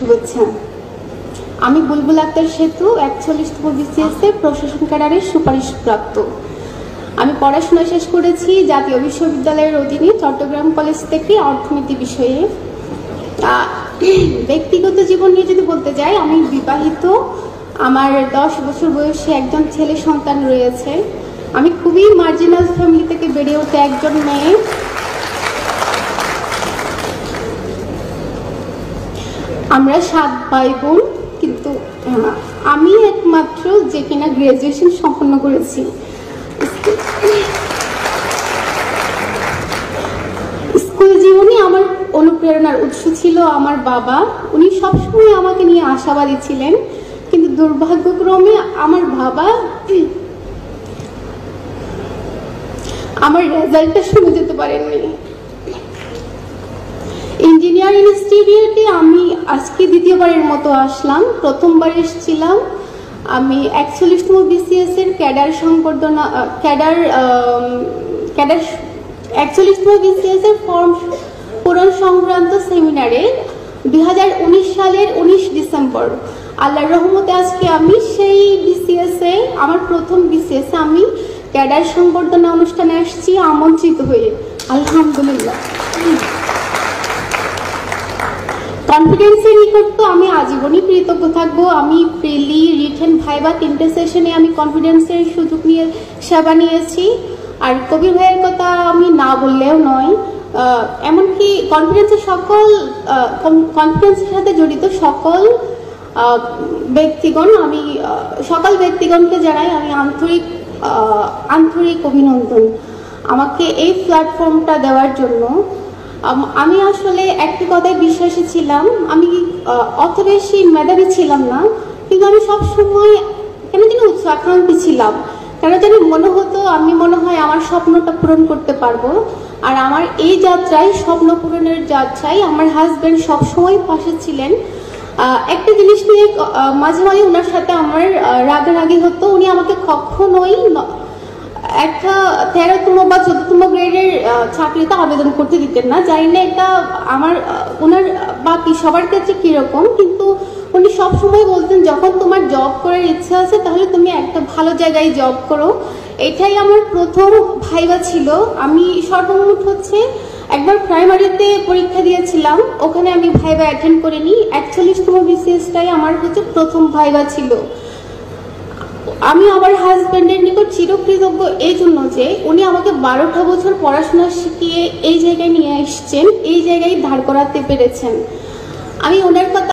শুভেচ্ছা। আমি বুলবুল আক্তার সেতু 41তম বিসিএস এর প্রশাসন ক্যাডারের সুপারিশপ্রাপ্ত। আমি পড়াশোনা শেষ করেছি জাতীয় বিশ্ববিদ্যালয়ের অধীনে চট্টগ্রাম কলেজ থেকে অর্থনীতি বিষয়ে। ব্যক্তিগত জীবন নিয়ে যদি বলতে যাই, আমি বিবাহিত, আমার 10 বছর বয়সী একজন ছেলে সন্তান রয়েছে। আমি খুবই মার্জিনাল ফ্যামিলি থেকে বেড়ে ওঠা একজন মেয়ে। আমরা 7 ভাই বোন, কিন্তু আমি একমাত্র যে কিনা গ্রাজুয়েশন সম্পন্ন করেছি। স্কুল জীবনে আমার অনুপ্রেরণার উৎস ছিল আমার বাবা। উনি সবসময় আমাকে নিয়ে আশাবাদী ছিলেন, কিন্তু দুর্ভাগ্যক্রমে আমার বাবা আমার রেজাল্টটা শুনে যেতে পারেননি। ইঞ্জিনিয়ার ইনস্টিটিউটে আমি আজকে দ্বিতীয়বারের মতো আসলাম। প্রথমবার এসেছিলাম আমি 41তম বিসিএস এর ক্যাডার সংবর্ধনা 41তম বিসিএস এর ফর্ম পূরণ সংক্রান্ত সেমিনারে 2019 সালের 19 ডিসেম্বর। আল্লাহর রহমতে আজকে আমি সেই বিসিএস এ, আমার প্রথম বিসিএস এ আমি ক্যাডার সংবর্ধনা অনুষ্ঠানে আসছি আমন্ত্রিত হয়ে। আলহামদুলিল্লাহ। কনফিডেন্সের নিকট তো আমি আজীবনই কৃতজ্ঞ থাকবো। আমি প্রিলি, রিটেন, ভাইবা 3টে সেশনে আমি কনফিডেন্সের সুযোগ নিয়ে সেবা নিয়েছি। আর কবির ভাইয়ের কথা আমি না বললেও নয়, এমনকি কনফিডেন্সের সাথে জড়িত সকল ব্যক্তিগণকে জানাই আমি আন্তরিক অভিনন্দন আমাকে এই প্ল্যাটফর্মটা দেওয়ার জন্য। আমি আসলে একটি কথায় বিশ্বাসী ছিলাম, আমি অত বেশি মেধাবী ছিলাম না, কিন্তু আমি সবসময় কেন যেন উচ্চাকাঙ্ক্ষী ছিলাম। কেন যেন মনে হতো আমি মনে হয় আমার স্বপ্নটা পূরণ করতে পারবো। আর আমার এই যাত্রায়, স্বপ্ন পূরণের যাত্রায় আমার হাজব্যান্ড সবসময় পাশে ছিলেন। একটা জিনিস নিয়ে মাঝে মাঝে ওনার সাথে আমার রাগারাগি হতো। উনি আমাকে কখনোই একটা 13তম বা 14তম গ্রেডের চাকরিতে আবেদন করতে দিতেন না। জানি না এটা ওনার বাকি সবার ক্ষেত্রে কিরকম, কিন্তু উনি সবসময় বলতেন যখন তোমার জব করার ইচ্ছা আছে তাহলে তুমি একটা ভালো জায়গায় জব করো। এটাই আমার প্রথম ভাইবা ছিল। আমি সর্বমোট একবার প্রাইমারিতে পরীক্ষা দিয়েছিলাম, ওখানে আমি ভাইবা অ্যাটেন্ড করিনি। 41তম বিসিএসটাই আমার প্রথম ভাইবা ছিল। আমি আমার হাজব্যান্ডের নিকট চিরকৃতজ্ঞ এই জন্য যে উনি আমাকে 12টা বছর পড়াশোনা শিখিয়ে এই জায়গায় নিয়ে এসছেন, এই জায়গায় দাঁড় করাতে পেরেছেন। আমি ওনার কথা